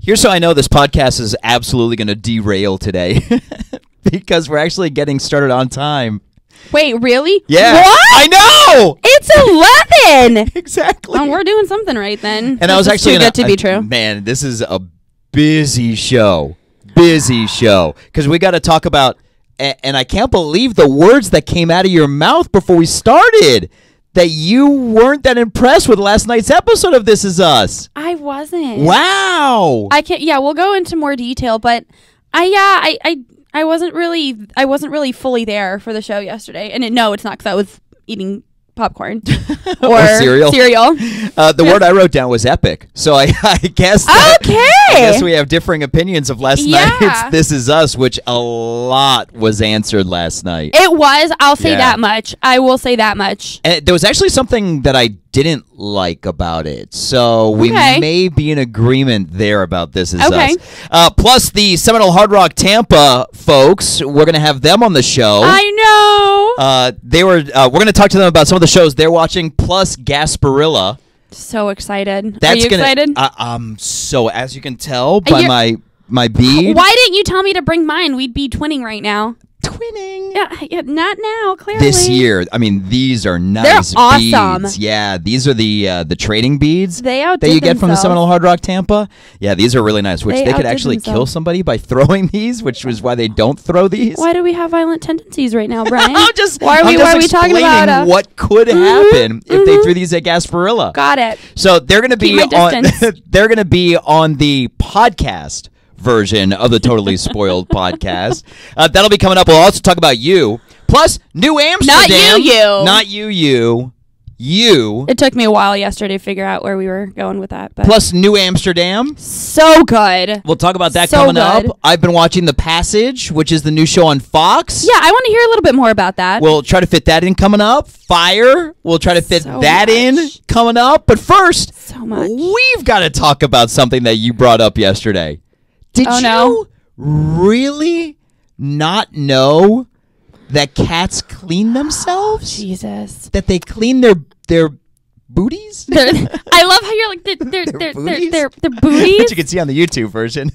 Here's how I know this podcast is absolutely going to derail today. Because we're actually getting started on time. Wait, really? Yeah. What? I know! It's 11! Exactly. Oh, we're doing something right then. And I was actually too good to be true. Man, this is a busy show. Busy show. Because we got to talk about, and I can't believe the words that came out of your mouth before we started. That you weren't that impressed with last night's episode of This Is Us. I wasn't. Wow. I can't. Yeah, we'll go into more detail, but I wasn't really fully there for the show yesterday. And no, it's not because I was eating popcorn or cereal. The word I wrote down was epic. So I guess that, okay. I guess we have differing opinions of last night's This Is Us, which a lot was answered last night. It was. I'll say that much. I will say that much. And there was actually something that I didn't like about it. So we may be in agreement there about This Is Us. Plus the Seminole Hard Rock Tampa folks, we're going to have them on the show. I know. We're going to talk to them about some of the shows they're watching, plus Gasparilla. So excited. Are you excited? So as you can tell by my bead. Why didn't you tell me to bring mine? We'd be twinning right now. Twinning. Yeah, not now, clearly. This year. I mean, these are nice They're awesome. beads. Yeah, these are the trading beads that you get from the Seminole Hard Rock Tampa. Yeah, these are really nice, which they could actually kill somebody by throwing these, which was why they don't throw these. Why do we have violent tendencies right now, Brian? why are we talking about what could happen if they threw these at Gasparilla? Got it. So they're going to be they're going to be on the podcast version of the Totally Spoiled podcast. That'll be coming up. We'll also talk about you. Plus, New Amsterdam. Not you. It took me a while yesterday to figure out where we were going with that. But. Plus, New Amsterdam. So good. We'll talk about that coming up. I've been watching The Passage, which is the new show on Fox. Yeah, I want to hear a little bit more about that. We'll try to fit that in coming up. Fyre. We'll try to fit that in coming up. But first, we've got to talk about something that you brought up yesterday. Did you really not know that cats clean themselves? Jesus. That they clean their booties? I love how you're like their booties. Which you can see on the YouTube version.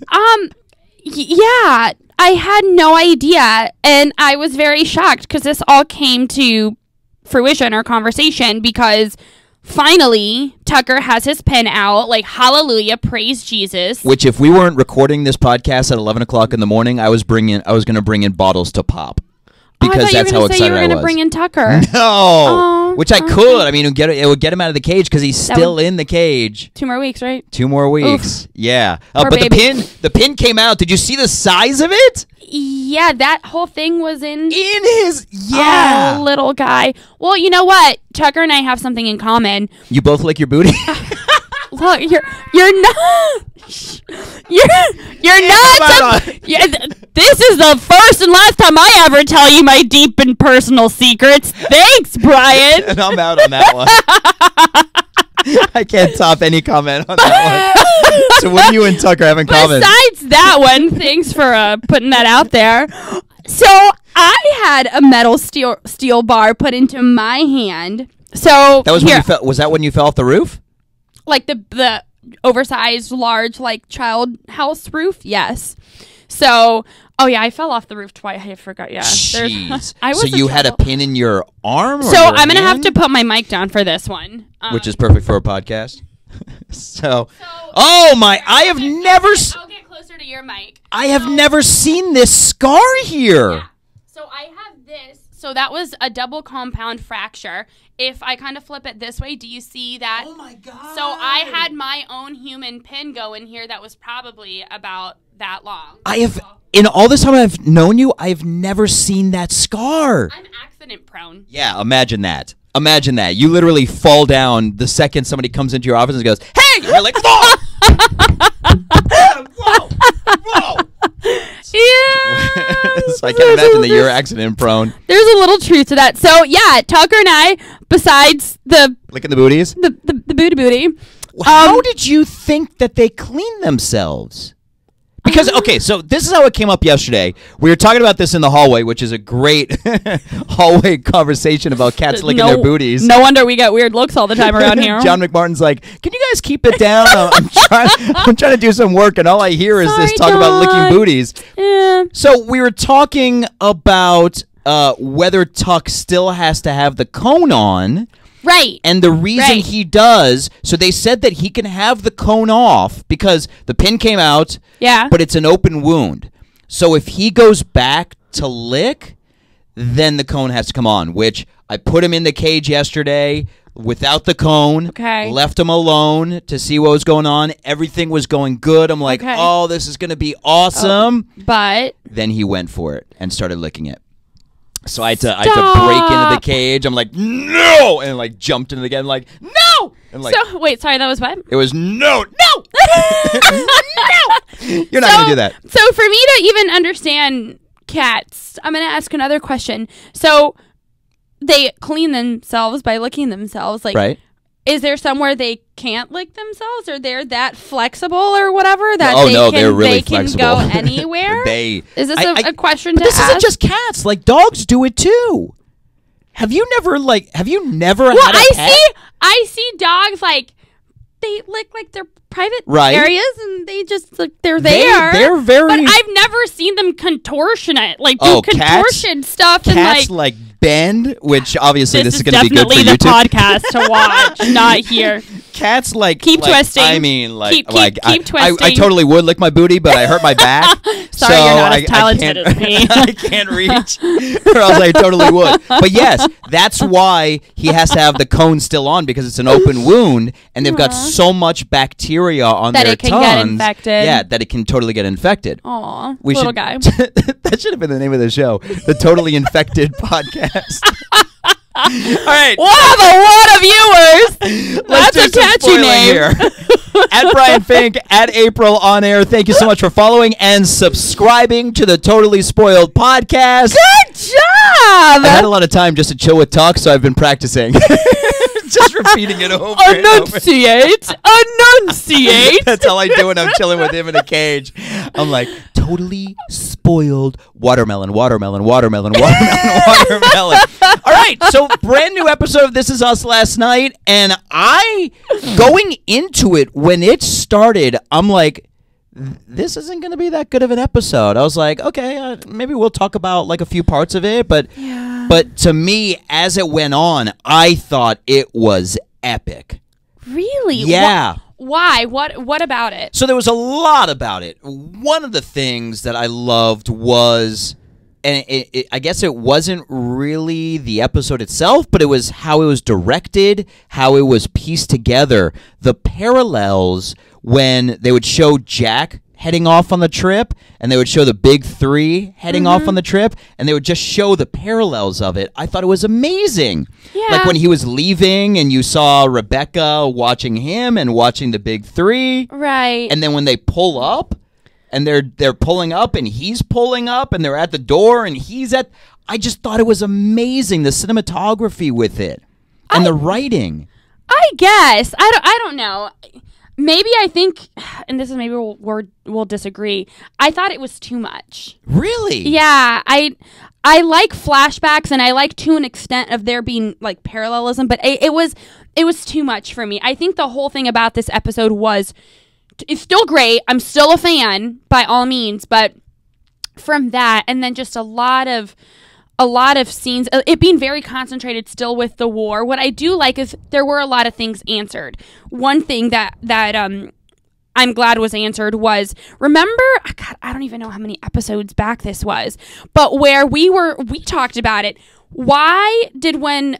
Yeah, I had no idea, and I was very shocked because this all came to fruition or conversation because finally Tucker has his pen out, like hallelujah, praise Jesus. Which if we weren't recording this podcast at 11 o'clock in the morning, I was going to bring in bottles to pop. Because that's how excited I was. You were going to bring in Tucker. No, which I could. I mean, it would get him out of the cage because he's still in the cage. 2 more weeks, right? 2 more weeks. Oof. Yeah. But baby. the pin came out. Did you see the size of it? Yeah, that whole thing was in his little guy. Well, you know what? Tucker and I have something in common. You both lick your booty. Look, you're not. You're not. This is the first and last time I ever tell you my deep and personal secrets. Thanks, Brian. And I'm out on that one. I can't top any comment on that one. So what do you and Tucker have in common? Besides that one, thanks for putting that out there. So I had a metal steel bar put into my hand. So that was when you fell. Was that when you fell off the roof? Like the oversized, large, like child house roof? Yes. So, I fell off the roof twice. I forgot. Yeah. Jeez. So you had a pin in your arm? So I'm going to have to put my mic down for this one. Which is perfect for a podcast. I have never... I'll get closer to your mic. I have never seen this scar here. Yeah. So I have this. So that was a double compound fracture. If I kind of flip it this way, do you see that? Oh my God. So I had my own human pin go in here that was probably about that long. In all this time I've known you, I've never seen that scar. I'm accident prone. Yeah, imagine that. Imagine that. You literally fall down the second somebody comes into your office and goes, "Hey!" You're like, "Whoa!" Whoa! Yeah. So I can imagine that you're accident prone. There's a little truth to that. So yeah, Tucker and I, besides the licking the booties, the booty. How did you think that they clean themselves? Because, okay, so this is how it came up yesterday. We were talking about this in the hallway, which is a great hallway conversation about cats licking their booties. No wonder we get weird looks all the time around here. John McMartin's like, can you guys keep it down? I'm trying to do some work, and all I hear is this talk about licking booties. Yeah. So we were talking about whether Tuck still has to have the cone on. Right. And the reason he does, so they said that he can have the cone off because the pin came out, but it's an open wound. So if he goes back to lick, then the cone has to come on, which I put him in the cage yesterday without the cone, left him alone to see what was going on. Everything was going good. I'm like, oh, this is going to be awesome. But then he went for it and started licking it. So I had to break into the cage. I'm like, no! And like jumped into the again, like, no! And like, so, wait, sorry, that was what? It was no! No! You're not going to do that. So for me to even understand cats, I'm going to ask another question. So they clean themselves by licking themselves. Like, is there somewhere they can't lick themselves, or they're that flexible or whatever that they're really flexible. Can go anywhere? Is this a question to ask? This isn't just cats. Like, dogs do it too. Have you never had a pet? I see dogs like they lick like their private areas, and they just like they're there. They're very. But I've never seen them contortion it, like do contortion stuff. Cats and like bend, which obviously this is going to be good for YouTube. This is definitely the podcast to watch, not here. Cats like keep twisting. I mean, keep twisting. I totally would lick my booty, but I hurt my back. Sorry, so you're not as talented as me. I can't reach, or else I totally would. But yes, that's why he has to have the cone still on, because it's an open wound, and they've got so much bacteria on their tongues. That it can get infected. Yeah, that it can totally get infected. Aw, little guy. That should have been the name of the show, the Totally Infected Podcast. All right. We'll have a lot of viewers. Let's That's a catchy name. Here. At Brian Fink, at April on air. Thank you so much for following and subscribing to the Totally Spoiled Podcast. Good job. I had a lot of time just to chill with Tuck, so I've been practicing. Just repeating it over and over. Enunciate. That's all I do when I'm chilling with him in a cage. I'm like, totally spoiled watermelon. All right, so brand new episode of This Is Us last night, and going into it, when it started, I'm like, this isn't going to be that good of an episode. I was like, okay, maybe we'll talk about like a few parts of it, but to me, as it went on, I thought it was epic. Really? Yeah. Why? What about it? So there was a lot about it. One of the things that I loved was, and I guess it wasn't really the episode itself, but it was how it was directed, how it was pieced together, the parallels when they would show Jack heading off on the trip, and they would show the big three heading off on the trip, and they would just show the parallels of it. I thought it was amazing. Yeah. Like when he was leaving and you saw Rebecca watching him and watching the big three. Right. And then when they pull up and they're pulling up and he's pulling up and they're at the door and I just thought it was amazing, the cinematography with it and the writing. I guess. I don't know. Maybe I think, and this is maybe we'll disagree. I thought it was too much. Really? Yeah, I like flashbacks, and I like to an extent of there being like parallelism, but it was too much for me. I think the whole thing about this episode it's still great. I'm still a fan by all means, but from that, and then just a lot of scenes, it being very concentrated still with the war. What I do like is there were a lot of things answered. One thing that I'm glad was answered was, remember, God, I don't even know how many episodes back this was, but where we talked about it. Why did, when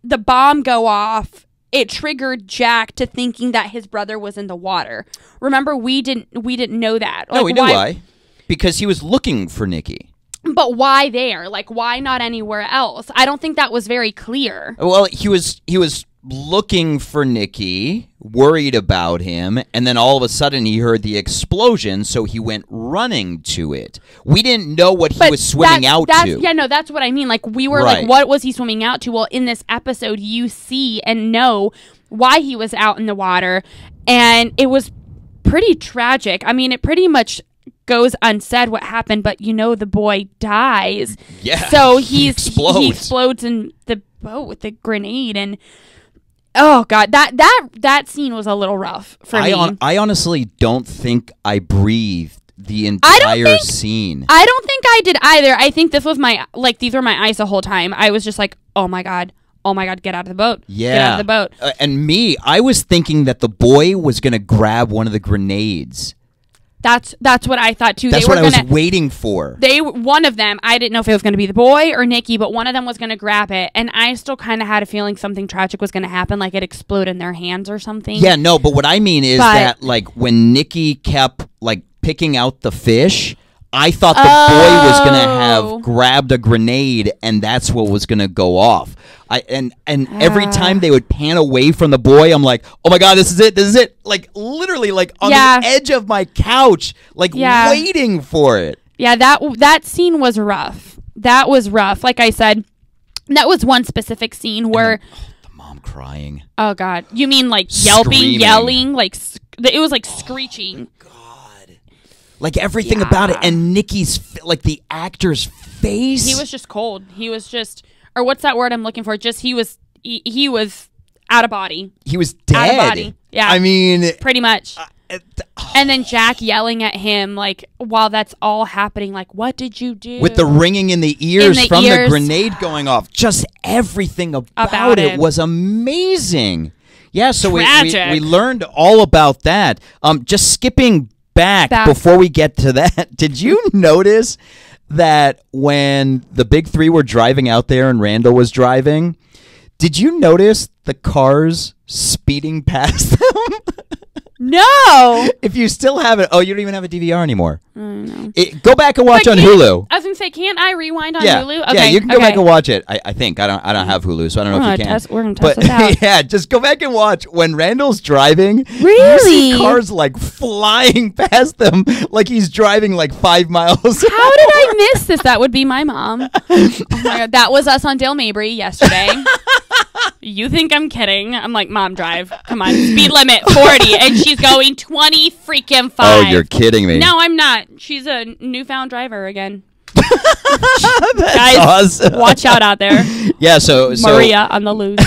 the bomb go off, it triggered Jack to thinking that his brother was in the water? Remember, we didn't know that. No, we knew why. Because he was looking for Nikki. But why there? Like, why not anywhere else? I don't think that was very clear. Well, he was looking for Nikki, worried about him, and then all of a sudden he heard the explosion, so he went running to it. We didn't know what he was swimming out to. Yeah, no, that's what I mean. Like, we were like, what was he swimming out to? Well, in this episode, you see and know why he was out in the water, and it was pretty tragic. I mean, it pretty much goes unsaid what happened, but the boy dies. Yeah. So he explodes in the boat with the grenade, and oh god, that scene was a little rough for me. I honestly don't think I breathed the entire scene. I don't think I did either. I think this was these were my eyes the whole time. I was just like, oh my god, get out of the boat. Yeah. Get out of the boat. And I was thinking that the boy was going to grab one of the grenades. That's what I thought too. That's what I was waiting for. One of them, I didn't know if it was going to be the boy or Nikki, but one of them was going to grab it, and I still kind of had a feeling something tragic was going to happen, like it explode in their hands or something. Yeah, no, but what I mean is that like when Nikki kept like picking out the fish, I thought the boy was going to have grabbed a grenade, and that's what was going to go off. Every time they would pan away from the boy, I'm like, oh my god, this is it. Like literally, like on the edge of my couch, like waiting for it. Yeah, that scene was rough. That was rough. Like I said, that was one specific scene where the mom crying. Oh god, you mean like yelping, yelling, like it was like screeching. Like everything about it, and Nikki's like the actor's face. He was just cold. He was just, or what's that word I'm looking for? Just he was out of body. He was dead. Out of body. Yeah, I mean, pretty much. And then Jack yelling at him like while that's all happening, like, "What did you do?" With the ringing in the ears from the grenade going off. Just everything about it was amazing. Yeah, so we learned all about that. Just skipping back before we get to that, did you notice that when the big three were driving out there and Randall was driving, did you notice the cars speeding past them? No. If you still have it, you don't even have a DVR anymore. No. Go back and watch on Hulu. I was gonna say, can't I rewind on Hulu? Okay. Yeah, you can go back and watch it. I think I don't have Hulu, so I don't know if you can. We're gonna test it out. Yeah, just go back and watch when Randall's driving. Really? You see cars like flying past them, like he's driving like 5 miles. How did I miss this? That would be my mom. Oh my god, that was us on Dale Mabry yesterday. You think I'm kidding? I'm like, Mom, drive. Come on, speed limit 40, and she's going 20 freaking 5. Oh, you're kidding me. No, I'm not. She's a newfound driver again. That's guys, awesome. Watch out there. Yeah, so Maria on the loose.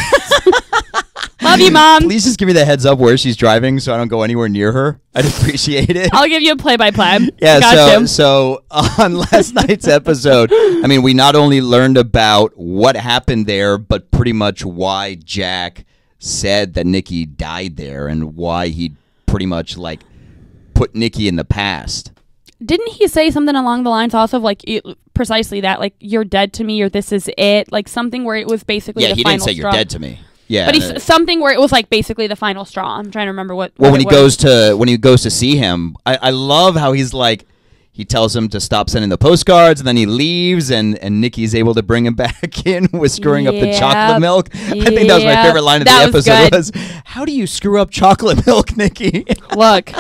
Love you, Mom. Please just give me the heads up where she's driving so I don't go anywhere near her. I'd appreciate it. I'll give you a play-by-play. Yeah, so on last night's episode, I mean, we not only learned about what happened there, but pretty much why Jack said that Nikki died there and why he pretty much like put Nikki in the past. Didn't he say something along the lines also of like precisely that, like, you're dead to me or this is it? Like something where it was basically the final straw. Yeah, he didn't say you're dead to me. Yeah, but he's something where it was like basically the final straw. I'm trying to remember what. Well, when he goes to see him, I love how he's like, he tells him to stop sending the postcards, and then he leaves, and Nikki's able to bring him back in with screwing up the chocolate milk. I think that was my favorite line of the episode. Was how do you screw up chocolate milk, Nikki? Look.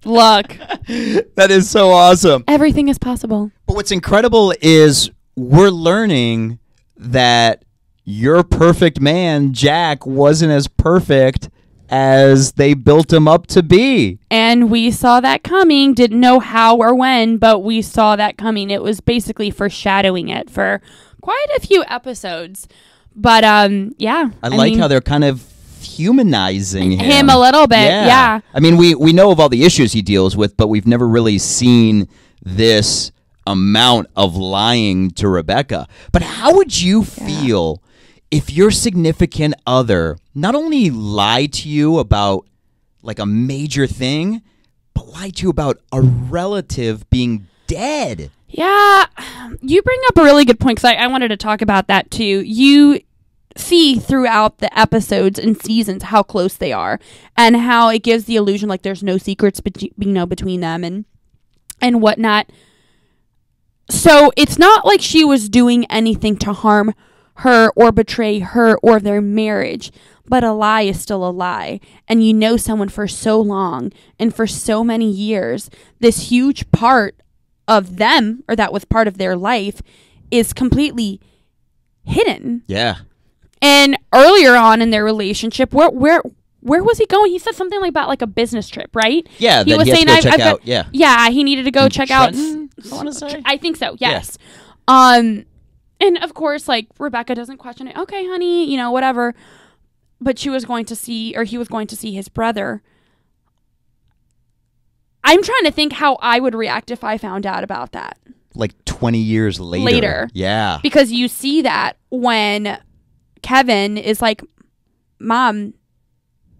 That is so awesome. Everything is possible. But what's incredible is we're learning that your perfect man, Jack, wasn't as perfect as they built him up to be. And we saw that coming. Didn't know how or when, but we saw that coming. It was basically foreshadowing it for quite a few episodes. But yeah. I mean, how they're kind of humanizing him a little bit. Yeah. I mean, we know of all the issues he deals with, but we've never really seen this amount of lying to Rebecca. But how would you feel if your significant other not only lied to you about like a major thing, but lied to you about a relative being dead? Yeah, you bring up a really good point, because I wanted to talk about that too. You see throughout the episodes and seasons how close they are, and how it gives the illusion like there's no secrets between them and whatnot. So it's not like she was doing anything to harm her or betray her or their marriage, but a lie is still a lie. And you know someone for so long and for so many years, this huge part of them, or that was part of their life, is completely hidden. Yeah. And earlier on in their relationship, where was he going? He said something like about like a business trip, right? Yeah, he was saying check out. Yeah, he needed to go check out. I want to say. I think so. Yes. Yeah. And of course, like Rebecca doesn't question it. Okay, honey, whatever. But he was going to see his brother. I'm trying to think how I would react if I found out about that. Like 20 years later. Yeah. Because you see that when Kevin is like, Mom,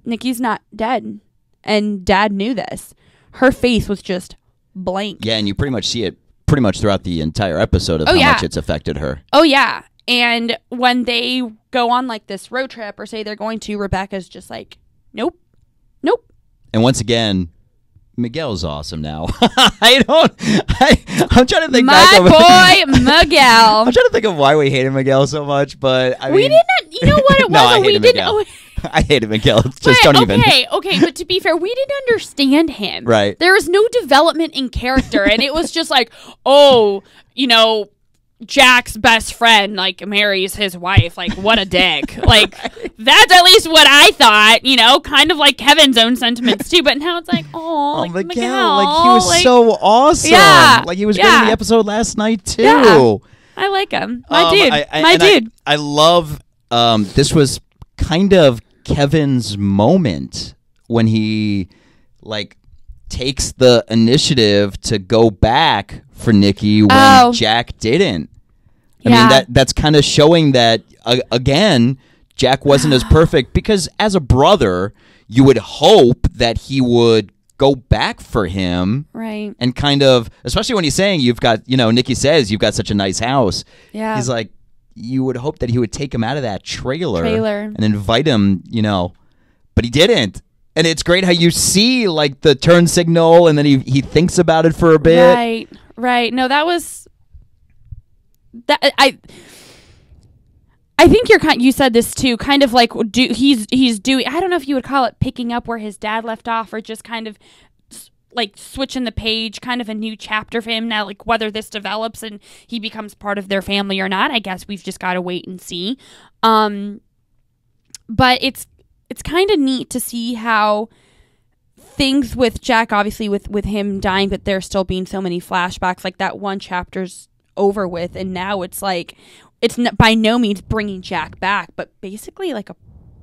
Nikki's not dead. And Dad knew this. Her face was just blank. Yeah, and you pretty much see it throughout the entire episode of how much it's affected her. Oh, yeah. And when they go on like this road trip or say they're going to, Rebecca's just like, nope. And once again, Miguel's awesome now. I'm trying to think My boy, Miguel. I'm trying to think of why we hated Miguel so much, but we didn't. You know what it was? No, I hated Miguel. I hated Miguel. Okay, but to be fair, we didn't understand him. Right. There was no development in character, and it was just like, Jack's best friend like marries his wife. Like, what a dick. Like, that's at least what I thought, kind of like Kevin's own sentiments too. But now it's like, like Miguel. Like, he was so awesome. Yeah. Like, he was great in the episode last night too. Yeah. I like him. My dude. I love, this was kind of Kevin's moment when he, like, takes the initiative to go back for Nikki when Jack didn't. I mean, that's kind of showing that, again, Jack wasn't as perfect, because as a brother, you would hope that he would go back for him. Right. And kind of, especially when he's saying you've got, Nikki says you've got such a nice house. Yeah. He's like, you would hope that he would take him out of that trailer. And invite him, but he didn't. And it's great how you see like the turn signal, and then he thinks about it for a bit. Right. No, that was that. I think you said this too, kind of like he's doing. I don't know if you would call it picking up where his dad left off, or just kind of like switching the page, kind of a new chapter for him now. Like, whether this develops and he becomes part of their family or not, I guess we've just got to wait and see. But it's kind of neat to see how things with Jack, obviously with him dying, but there still being so many flashbacks, like that one chapter's over with, and now it's like, it's by no means bringing Jack back, but basically like a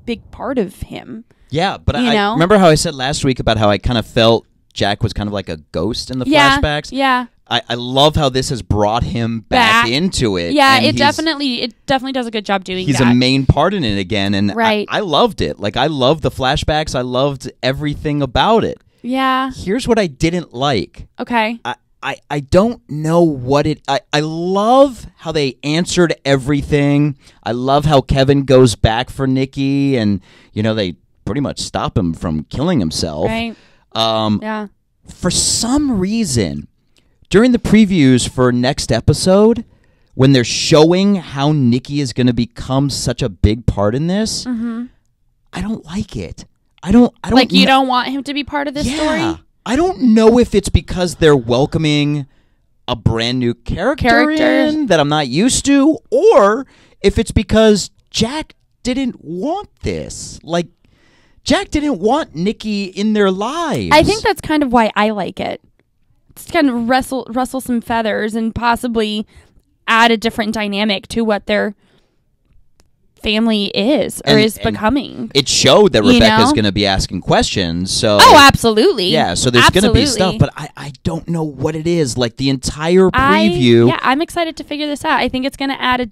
big part of him. Yeah, but I remember how I said last week about how I kind of felt Jack was kind of like a ghost in the flashbacks. Yeah. I love how this has brought him back into it. Yeah, it definitely does a good job doing that. He's a main part in it again, and right. I loved it. Like, I loved the flashbacks. I loved everything about it. Yeah. Here's what I didn't like. Okay. I don't know what it... I love how they answered everything. I love how Kevin goes back for Nikki, and, they pretty much stop him from killing himself. Right. Yeah. For some reason, during the previews for next episode, when they're showing how Nikki is going to become such a big part in this, I don't like it. I don't like, you don't want him to be part of this story? I don't know if it's because they're welcoming a brand new character in that I'm not used to, or if it's because Jack didn't want this. Like, Jack didn't want Nikki in their lives. I think that's kind of why I like it. It's kind of rustle some feathers and possibly add a different dynamic to what their family is or is becoming. It showed that Rebecca's going to be asking questions. So absolutely. Yeah, so there's going to be stuff, but I don't know what it is. Like, the entire preview. I'm excited to figure this out. I think it's going to add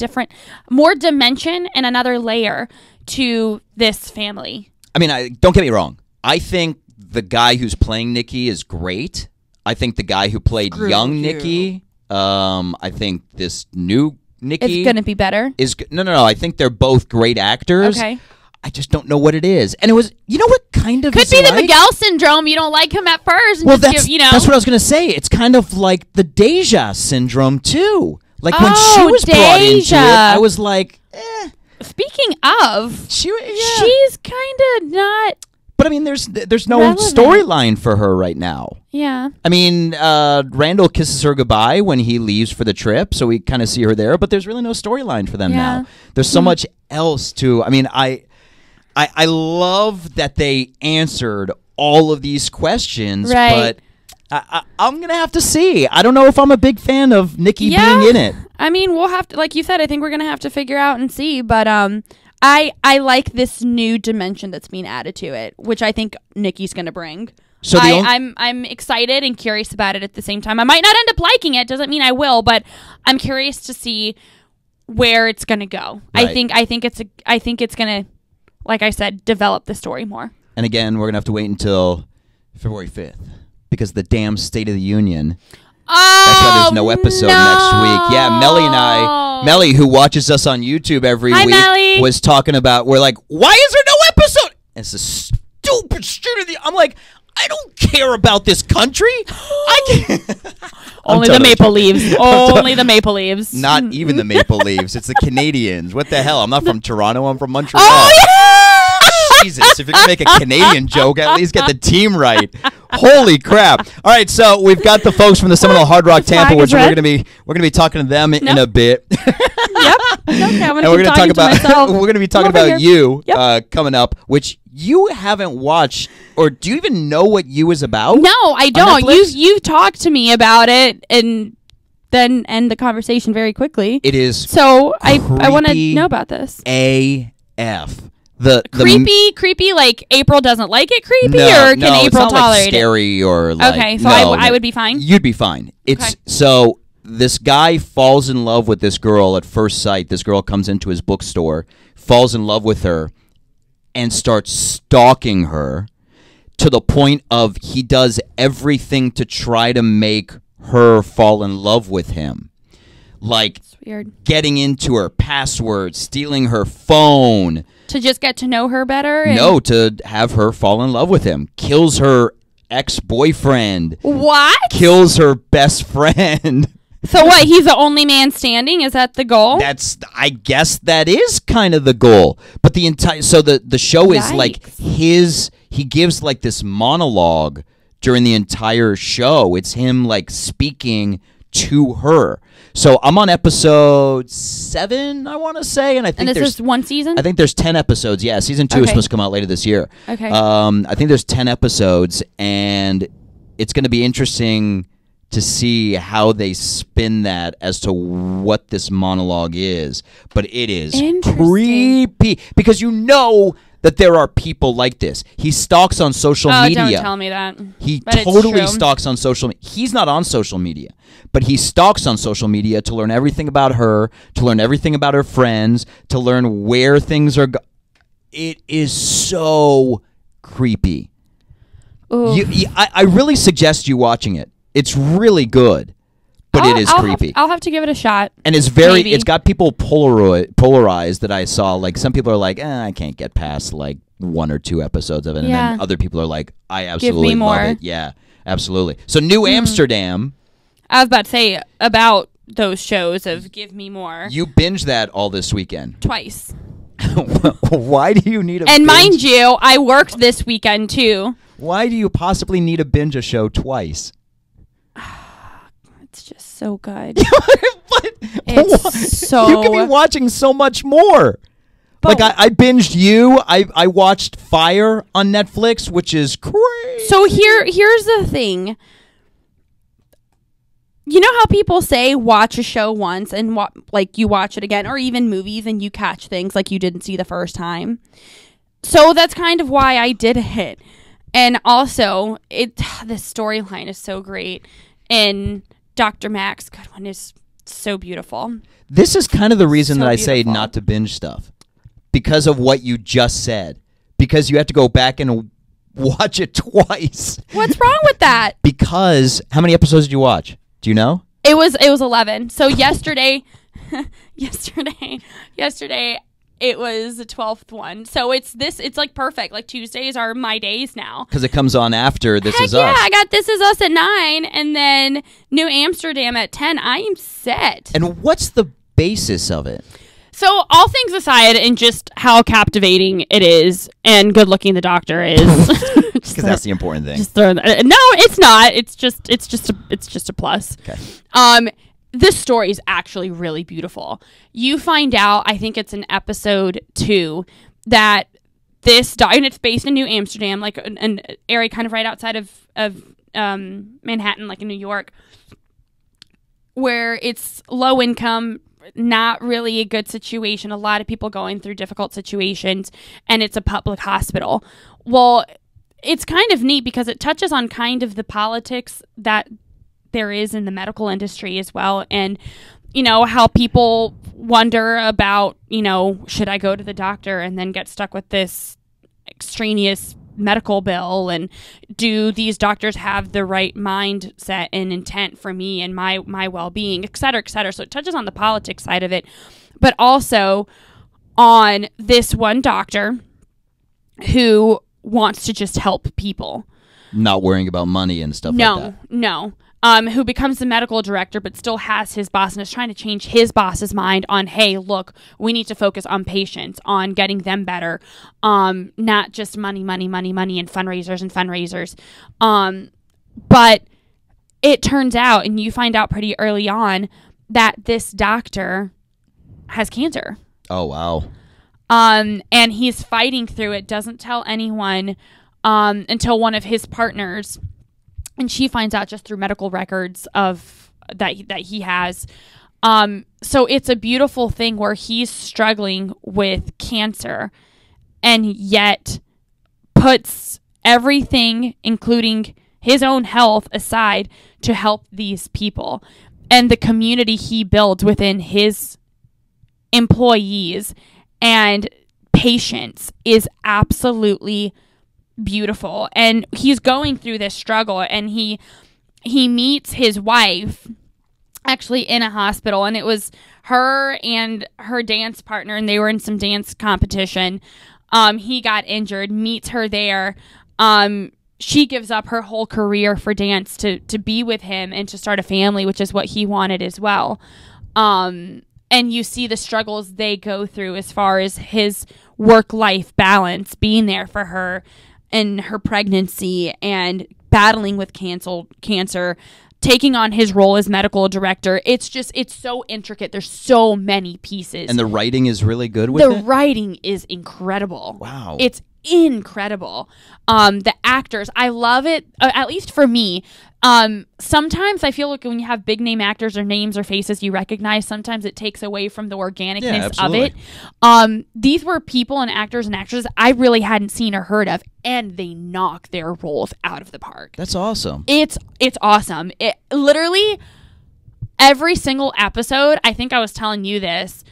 more dimension and another layer to this family. I mean, don't get me wrong. I think the guy who's playing Nikki is great. I think the guy who played young Nikki, I think this new Nikki... It's going to be better? No. I think they're both great actors. Okay. I just don't know what it is. And it was... You know what kind of... Could be the Miguel syndrome. You don't like him at first. And well, that's what I was going to say. It's kind of like the Deja syndrome, too. Like, when she was brought into it, I was like, Speaking of, she's kind of not... But I mean, there's no storyline for her right now. Yeah. I mean, Randall kisses her goodbye when he leaves for the trip, so we kind of see her there. But there's really no storyline for them now. There's so much else to. I mean, I I love that they answered all of these questions, but I'm going to have to see. I don't know if I'm a big fan of Nikki being in it. I mean, we'll have to, like you said, I think we're going to have to figure out and see. But I like this new dimension that's being added to it, which I think Nikki's going to bring. So I'm excited and curious about it at the same time. I might not end up liking it. Doesn't mean I will, but I'm curious to see where it's going to go. Right. I think it's going to, like I said, develop the story more. And again, we're going to have to wait until February 5th. Because the damn State of the Union. That's why there's no episode next week. Yeah, Melly, who watches us on YouTube every week, Melly. Was talking about, we're like, why is there no episode? And it's a stupid State of the... I'm like, I don't care about this country. I can't. Only the Maple Leaves. Only the Maple Leaves. Not even the Maple Leaves. It's the Canadians. What the hell? I'm not from Toronto. I'm from Montreal. Oh, yeah! Jesus, if you're going to make a Canadian joke, at least get the team right. Holy crap. All right, so we've got the folks from the Seminole Hard Rock Tampa, which we're going to be talking to them in a bit. Yep. Okay, I'm going to talk about we're going to be talking about You coming up, which you haven't watched, or do you even know what You is about? No, I don't. You talked to me about it and then end the conversation very quickly. It is so I want to know about this. AF. Creepy, like April doesn't like it creepy, or can April it's not tolerate like scary it? Or like, okay, so I would be fine. You'd be fine. It's so this guy falls in love with this girl at first sight. This girl comes into his bookstore, falls in love with her, and starts stalking her to the point of he does everything to try to make her fall in love with him. Like getting into her passwords, stealing her phone. To just get to know her better? No, to have her fall in love with him. Kills her ex-boyfriend. What? Kills her best friend. So what, he's the only man standing? Is that the goal? I guess that is kind of the goal. But the entire, so the show is like he gives like this monologue during the entire show. It's him like speaking to her. So I'm on episode 7, I want to say, and I think this is one season. I think there's 10 episodes. Yeah, season 2 is supposed to come out later this year. Okay. I think there's 10 episodes, and it's going to be interesting to see how they spin that as to what this monologue is. But it is creepy because you know that there are people like this. He stalks on social media. Don't tell me that. He totally stalks on social media. He's not on social media, but he stalks on social media to learn everything about her, to learn everything about her friends, to learn where things are It is so creepy. I really suggest you watching it. It's really good. But it is creepy. I'll have to give it a shot. And it's it's got people polarized that I saw. Like some people are like, I can't get past like 1 or 2 episodes of it. And then other people are like, I absolutely love it. Yeah, absolutely. So New Amsterdam. I was about to say about those shows of Give Me More. You binged that all this weekend. Twice. Why do you need a binge? And mind you, I worked this weekend too. Why do you possibly need to binge a show twice? It's just so good. It's so... You could be watching so much more. But like, I binged You. I watched Fyre on Netflix, which is crazy. So here's the thing. You know how people say watch a show once and like you watch it again, or even movies and you catch things like you didn't see the first time? So that's kind of why I did it. And also, this storyline is so great. And Dr. Max, good one, is so beautiful. This is kind of the reason that I say not to binge stuff. Because of what you just said. Because you have to go back and watch it twice. What's wrong with that? Because, how many episodes did you watch? Do you know? It was 11. So yesterday it was the 12th one. So it's like perfect. Like Tuesdays are my days now. Because it comes on after This Is Us. Yeah, I got This Is Us at 9 and then New Amsterdam at 10. I am set. And what's the basis of it? So all things aside, and just how captivating it is and good looking the doctor is. Because that's the important thing. No, it's not. It's just a plus. Okay. This story is actually really beautiful. You find out, I think it's in episode 2, that and it's based in New Amsterdam, like an area kind of right outside of Manhattan, like in New York, where it's low income, not really a good situation. A lot of people going through difficult situations, and it's a public hospital. Well, it's kind of neat because it touches on kind of the politics that there is in the medical industry as well. And, how people wonder about, should I go to the doctor and then get stuck with this extraneous medical bill, and do these doctors have the right mindset and intent for me and my well-being, et cetera, et cetera. So it touches on the politics side of it, but also on this one doctor who wants to just help people, not worrying about money and stuff like that. Who becomes the medical director, but still has his boss and is trying to change his boss's mind on, hey, look, we need to focus on patients, on getting them better, not just money, and fundraisers. But it turns out, and you find out pretty early on, that this doctor has cancer. Oh, wow. And he's fighting through it, doesn't tell anyone until one of his partners, and she finds out just through medical records of that he has. So it's a beautiful thing where he's struggling with cancer and yet puts everything, including his own health, aside to help these people. And the community he builds within his employees and patients is absolutely beautiful. And he's going through this struggle, and he meets his wife actually in a hospital, and it was her and her dance partner, and they were in some dance competition. He got injured, meets her there. She gives up her whole career for dance to be with him and to start a family, which is what he wanted as well. And you see the struggles they go through as far as his work-life balance, being there for her in her pregnancy and battling with cancer, taking on his role as medical director. It's so intricate. There's so many pieces. And the writing is really good with it? The writing is incredible. Wow. It's incredible. The actors, I love it, at least for me. Sometimes I feel like when you have big name actors or names or faces you recognize, sometimes it takes away from the organicness of it. These were people and actors and actresses I really hadn't seen or heard of, and they knock their roles out of the park. That's awesome. It's awesome. It literally every single episode, I think I was telling you this,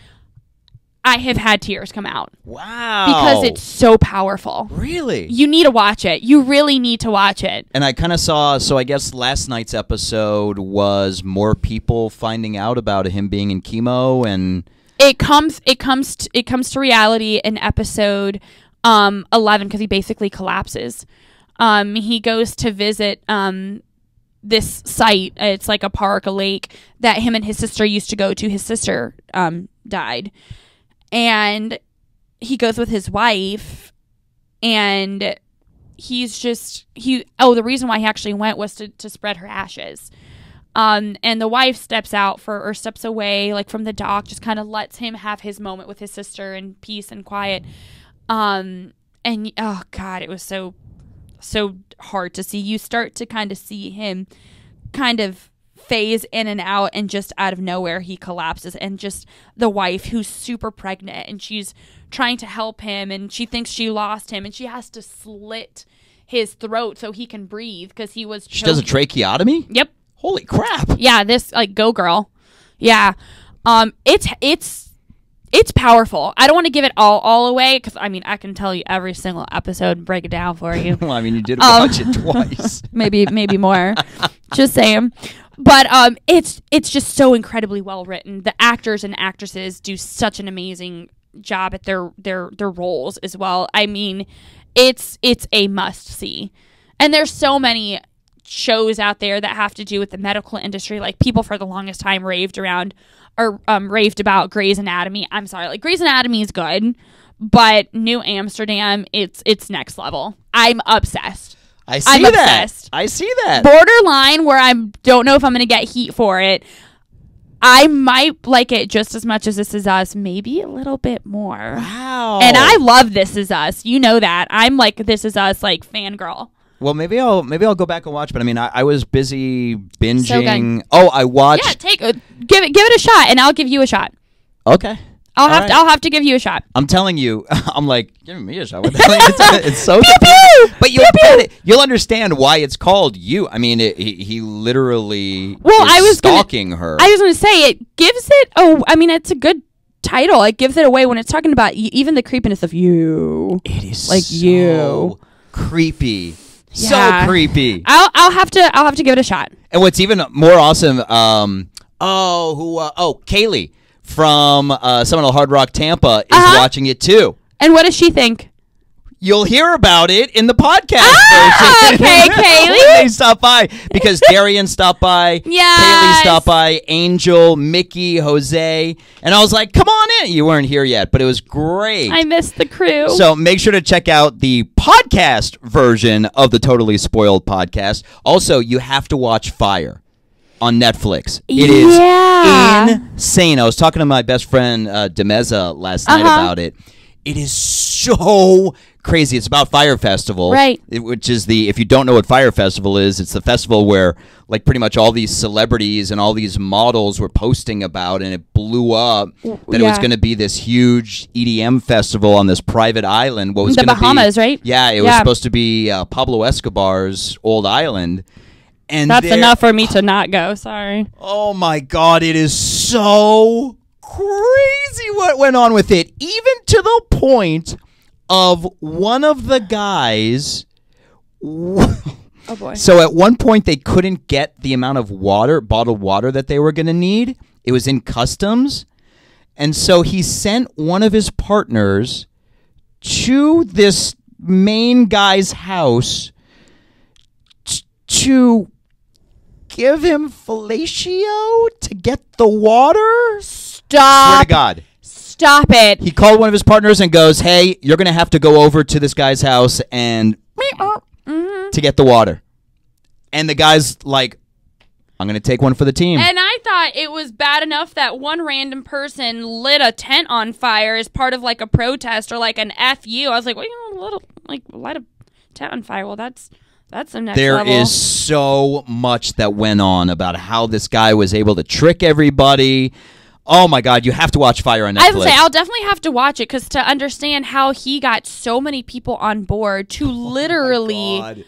I have had tears come out. Wow. Because it's so powerful. Really? You need to watch it. You really need to watch it. And I kind of saw, so I guess last night's episode was more people finding out about him being in chemo, and it comes to reality in episode 11 because he basically collapses. He goes to visit this site. It's like a park, a lake that him and his sister used to go to. His sister died. And he goes with his wife, and the reason why he actually went was to spread her ashes. And the wife steps away, like from the dock, just kind of lets him have his moment with his sister in peace and quiet. And oh God, it was so hard to see. You start to kind of see him kind of phase in and out, and just out of nowhere he collapses, and just the wife who's super pregnant, and she's trying to help him, and she thinks she lost him, and she has to slit his throat so he can breathe because he was she does a tracheotomy. Yep. Holy crap. Yeah, this like go girl. Yeah. It's powerful. I don't want to give it all away because I mean I can tell you every single episode and break it down for you. Well, I mean you did watch it twice. maybe more. Just saying. But it's just so incredibly well written. The actors and actresses do such an amazing job at their roles as well. I mean, it's a must see. And there's so many shows out there that have to do with the medical industry. Like people for the longest time raved about Grey's Anatomy. I'm sorry, like Grey's Anatomy is good, but New Amsterdam, it's next level. I'm obsessed. I'm obsessed. I see that. Borderline where I don't know if I'm going to get heat for it. I might like it just as much as This Is Us, maybe a little bit more. Wow. And I love This Is Us. You know that. I'm like This Is Us like fangirl. Well, maybe I'll go back and watch. But I mean, I was busy binging. So I watched. Yeah, give it a shot, and I'll give you a shot. Okay. I'll have to give you a shot. I'm telling you, I'm like, give me a shot. It's so confusing. But you'll get it. You'll understand why it's called You. I mean, he literally is stalking her. I was going to say, it gives it, I mean, it's a good title. It gives it away when it's talking about even the creepiness of you. It is like so you. Creepy. Yeah. So creepy. I'll have to give it a shot. And what's even more awesome, Kaylee from Seminole Hard Rock Tampa is watching it too. And what does she think? You'll hear about it in the podcast version. Okay, Kaylee. They stop by because Darian stopped by. Yes. Kaylee stopped by. Angel, Mickey, Jose, and I was like, "Come on in." You weren't here yet, but it was great. I missed the crew. So make sure to check out the podcast version of the Totally Spoiled podcast. Also, you have to watch Fyre on Netflix. It is insane. I was talking to my best friend Demeza last night about it. It is so crazy. It's about Fyre Festival, right? Which is if you don't know what Fyre Festival is, it's the festival where like pretty much all these celebrities and all these models were posting about, and it blew up that it was going to be this huge EDM festival on this private island. What was the Bahamas, right? Yeah, it was supposed to be Pablo Escobar's old island. And that's enough for me to not go. Sorry. Oh my God, it is so crazy what went on with it, even to the point of one of the guys. Oh boy. So at one point they couldn't get the amount of bottled water that they were going to need. It was in customs. And so he sent one of his partners to this main guy's house to give him fellatio to get the water? Stop. Swear to God. Stop it. He called one of his partners and goes, "Hey, you're going to have to go over to this guy's house and to get the water." And the guy's like, "I'm going to take one for the team." And I thought it was bad enough that one random person lit a tent on fire as part of like a protest or like an FU. I was like, well, light a tent on fire. Well, that's the next level. There is so much that went on about how this guy was able to trick everybody. Oh my God, you have to watch Fyre on Netflix. I would say I'll definitely have to watch it because to understand how he got so many people on board to literally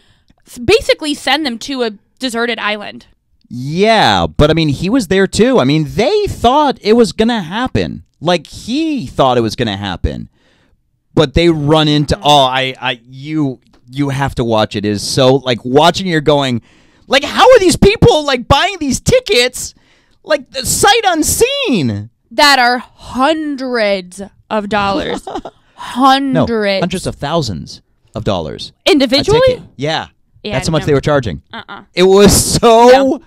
basically send them to a deserted island. Yeah, but I mean, he was there too. I mean, they thought it was going to happen. Like, he thought it was going to happen. But they run into, you have to watch it. It is so, like, watching you're going, like, how are these people, like, buying these tickets, like, sight unseen? That are hundreds of dollars. No, hundreds of thousands of dollars. Individually? Yeah. That's how much they were charging. Uh-uh. It was so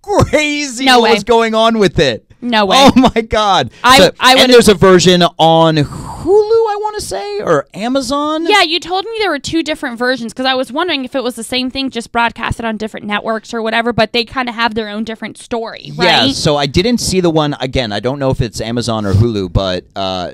crazy what was going on with it. No way. Oh my God. And there's a version on Hulu, I want to say, or Amazon. Yeah, you told me there were two different versions because I was wondering if it was the same thing, just broadcasted on different networks or whatever, but they kind of have their own different story, right? Yeah, so I didn't see the one, again, I don't know if it's Amazon or Hulu, but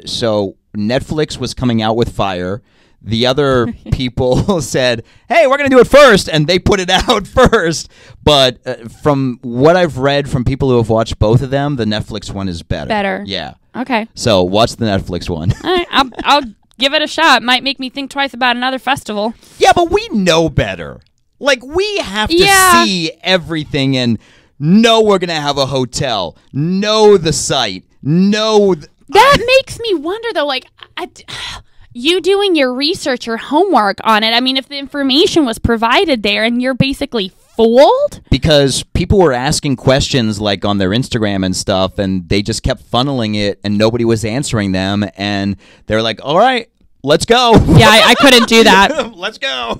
so Netflix was coming out with Fyre. The other people said, hey, we're going to do it first, and they put it out first. But from what I've read from people who have watched both of them, the Netflix one is better. Better. Yeah. Okay. So watch the Netflix one. All right, I'll give it a shot. Might make me think twice about another festival. Yeah, but we know better. Like, we have to see everything and know we're going to have a hotel, know the site, know... That makes me wonder, though, like... You doing your research or homework on it. I mean, if the information was provided there and you're basically fooled. Because people were asking questions like on their Instagram and stuff, and they just kept funneling it and nobody was answering them. And they're like, all right, let's go. Yeah, I couldn't do that. Let's go.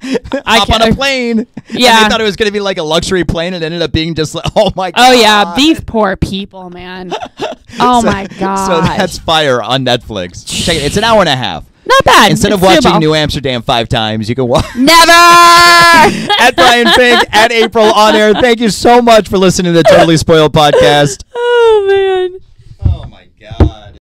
Hop on a plane. Yeah. And they thought it was going to be like a luxury plane. It ended up being just like, oh my God. Oh, yeah. These poor people, man. Oh, my God. So that's Fyre on Netflix. Check it. It's an hour and a half. Not bad. Instead of watching New Amsterdam 5 times, you can watch. Never! At Brian Fink, at April on air. Thank you so much for listening to the Totally Spoiled podcast. Oh, man. Oh, my God.